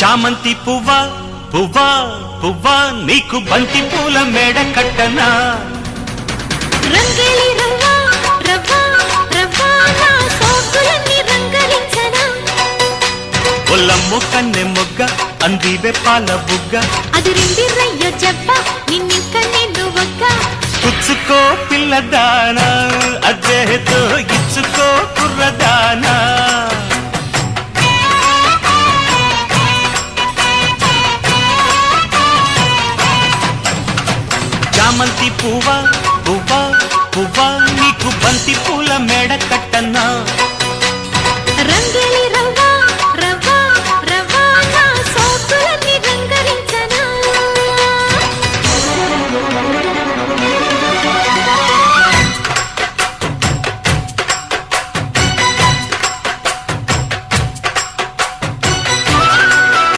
చామంతి పువ్వా పువ్వా పువ్వా నీకు బంతి పూల మేడ కట్టనా రంగేలి రవ్వా రవ్వా రవ్వా నా సోకులన్నీ రంగరించనా ఒల్లమ్ము కన్నె మొగ్గ అందివే పాల బుగ్గ అది రెండిరయ్యో జబ్బ నిన్నింక నిన్ను ఒక్క పుచ్చుకో పిల్లదానా అజ్జేతో ఇచ్చుకో కుర్రదానా చామంతి పువ్వా పువ్వా పువ్వా నీకు బంతి పూల మేడ కట్టనా